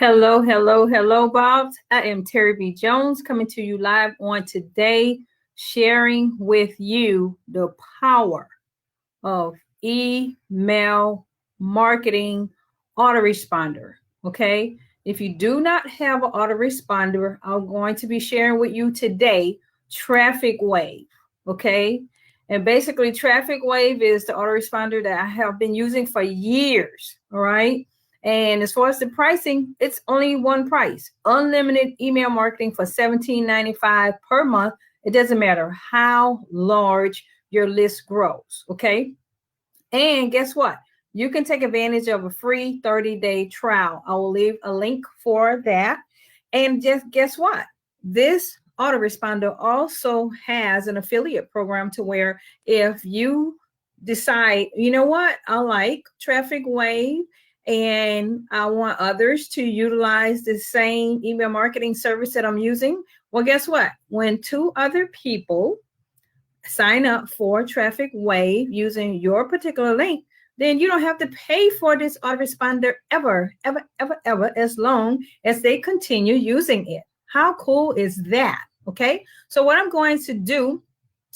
Hello, hello, hello, Bobs. I am Terry B. Jones coming to you live on today, sharing with you the power of email marketing autoresponder. Okay. If you do not have an autoresponder, I'm going to be sharing with you today Trafficwave. Okay. And basically, Trafficwave is the autoresponder that I have been using for years. All right. And as far as the pricing, it's only one price, unlimited email marketing for $17.95 per month. It doesn't matter how large your list grows. Okay. And guess what? You can take advantage of a free 30-day trial. I will leave a link for that. And just guess what? This autoresponder also has an affiliate program to where if you decide, you know what, I like Trafficwave and I want others to utilize the same email marketing service that I'm using. Well, guess what? When two other people sign up for Trafficwave using your particular link, then you don't have to pay for this autoresponder ever, as long as they continue using it. How cool is that? Okay. So what I'm going to do,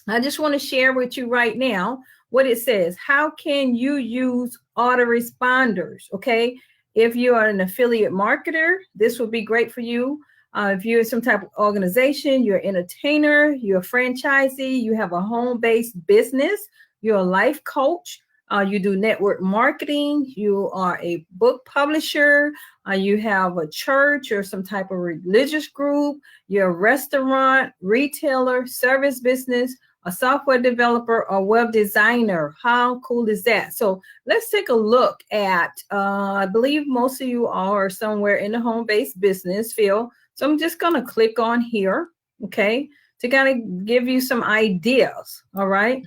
I just want to share with you right now what it says. How can you use autoresponders? Okay. If you are an affiliate marketer, this would be great for you. If you're some type of organization, you're an entertainer, you're a franchisee, you have a home-based business, you're a life coach, you do network marketing, you are a book publisher, you have a church or some type of religious group, you're a restaurant, retailer, service business, a software developer, or web designer. How cool is that? So let's take a look at, I believe most of you are somewhere in the home-based business field. So I'm just going to click on here, okay, to kind of give you some ideas, all right?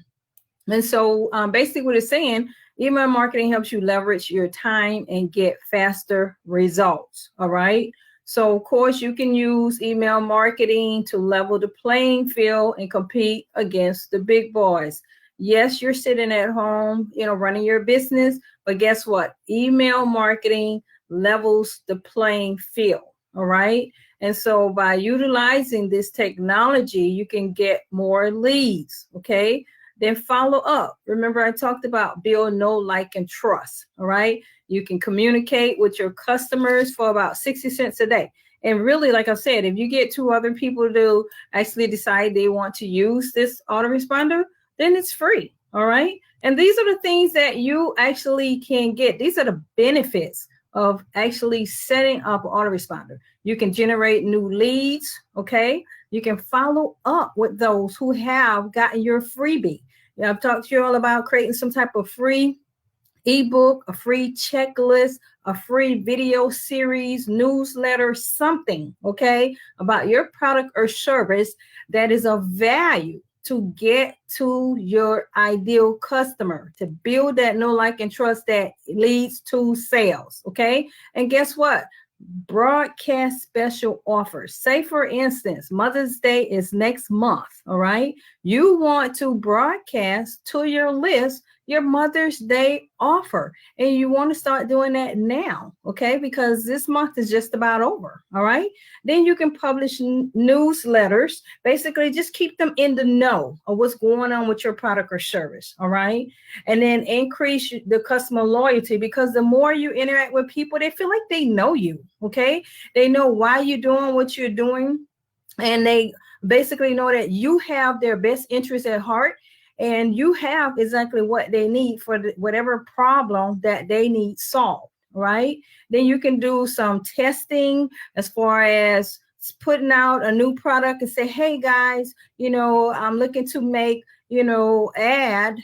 And so basically what it's saying, email marketing helps you leverage your time and get faster results, all right? So, of course, you can use email marketing to level the playing field and compete against the big boys. Yes, you're sitting at home, running your business, but guess what? Email marketing levels the playing field, all right? And so by utilizing this technology, you can get more leads, okay? Then follow up. Remember, I talked about build, know, like, and trust, all right? You can communicate with your customers for about 60 cents a day. And really, like I said, if you get two other people to actually decide they want to use this autoresponder, then it's free, all right? And these are the things that you actually can get. These are the benefits of actually setting up an autoresponder. You can generate new leads, okay? You can follow up with those who have gotten your freebie. I've talked to you all about creating some type of free ebook, a free checklist, a free video series, newsletter, something, okay, about your product or service that is of value to get to your ideal customer, to build that know, like, and trust that leads to sales, okay? And guess what? Broadcast special offers. Say, for instance, Mother's Day is next month, all right? You want to broadcast to your list your Mother's Day offer, and you want to start doing that now, okay? Because this month is just about over, all right? Then you can publish newsletters. Basically, just keep them in the know of what's going on with your product or service, all right? And then increase the customer loyalty, because the more you interact with people, they feel like they know you, okay? They know why you're doing what you're doing, and they basically know that you have their best interest at heart, and you have exactly what they need for whatever problem that they need solved, right? Then you can do some testing as far as putting out a new product and say, hey guys, I'm looking to make, add,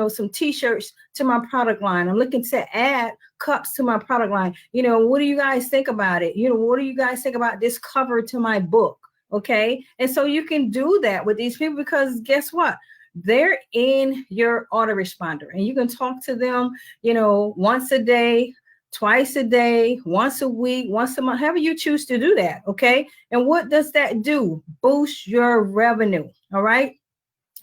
some t-shirts to my product line. I'm looking to add cups to my product line. What do you guys think about it? What do you guys think about this cover to my book? Okay. And so you can do that with these people, because guess what? They're in your autoresponder, and you can talk to them, once a day, twice a day, once a week, once a month, however you choose to do that. Okay. And what does that do? Boost your revenue. All right.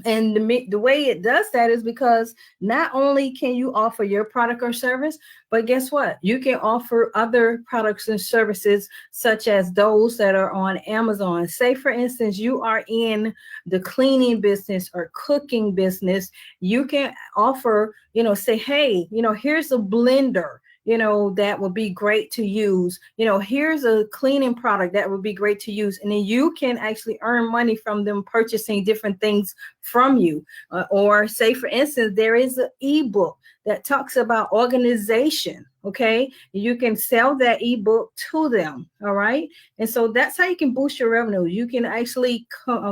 And the way it does that is because not only can you offer your product or service, but guess what? You can offer other products and services, such as those that are on Amazon. Say, for instance, you are in the cleaning business or cooking business. You can offer, say, hey, here's a blender, that would be great to use. Here's a cleaning product that would be great to use. And then you can actually earn money from them purchasing different things from you. Or say, for instance, there is an ebook that talks about organization. Okay. You can sell that ebook to them. All right. And so that's how you can boost your revenue. You can actually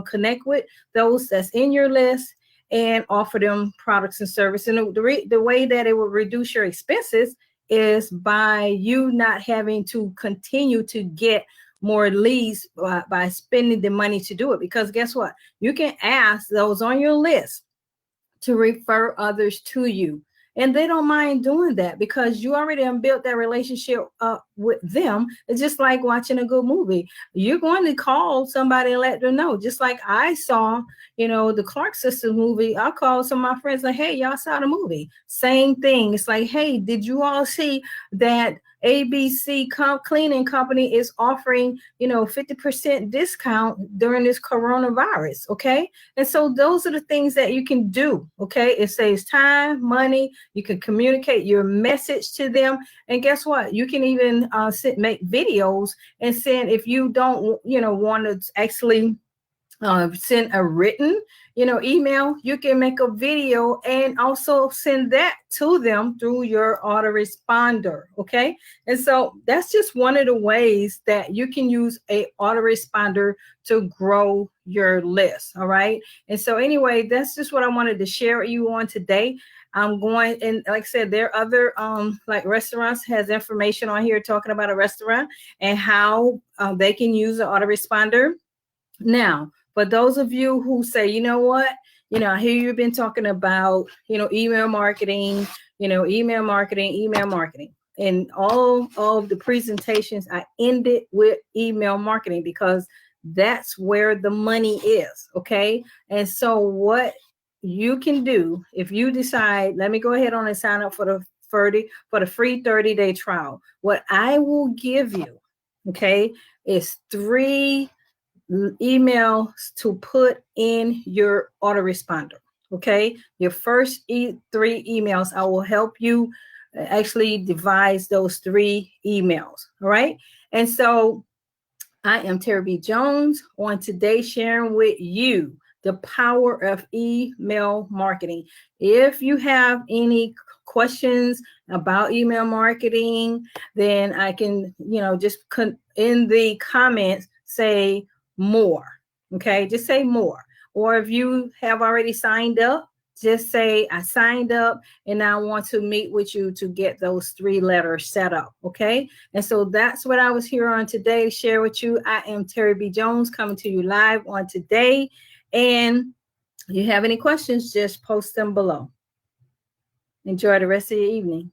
connect with those that's in your list and offer them products and services. And the way that it will reduce your expenses is by you not having to continue to get more leads by spending the money to do it. Because guess what? You can ask those on your list to refer others to you. And they don't mind doing that because you already have built that relationship up with them. It's just like watching a good movie. You're going to call somebody and let them know. Just like I saw, the Clark Sisters movie. I called some of my friends like, hey, y'all saw the movie. Same thing. It's like, hey, did you all see that ABC cleaning company is offering, 50% discount during this coronavirus? Okay. And so those are the things that you can do. Okay. It saves time, money. You can communicate your message to them. And guess what? You can even make videos and send, if you don't, want to actually send a written, email, you can make a video and also send that to them through your autoresponder. Okay. And so that's just one of the ways that you can use a autoresponder to grow your list. All right. And so anyway, that's just what I wanted to share with you on today. I'm going, and like I said, there are other like restaurants has information on here talking about a restaurant and how they can use an autoresponder. Now, for those of you who say, you know what, I hear you've been talking about, email marketing, email marketing. And all of the presentations, I ended with email marketing because that's where the money is. Okay. And so what you can do if you decide, let me go ahead on and sign up for the free 30-day trial. What I will give you, okay, is 3 emails to put in your autoresponder. Okay, your first 3 emails, I will help you actually devise those 3 emails. All right, and so I am Terry B. Jones on today sharing with you the power of email marketing. If you have any questions about email marketing, then I can, just in the comments say more. Okay, just say more. Or if you have already signed up, just say I signed up and I want to meet with you to get those 3 letters set up. Okay. And so that's what I was here on today to share with you. I am Terry B. Jones coming to you live on today. And if you have any questions, just post them below. Enjoy the rest of your evening.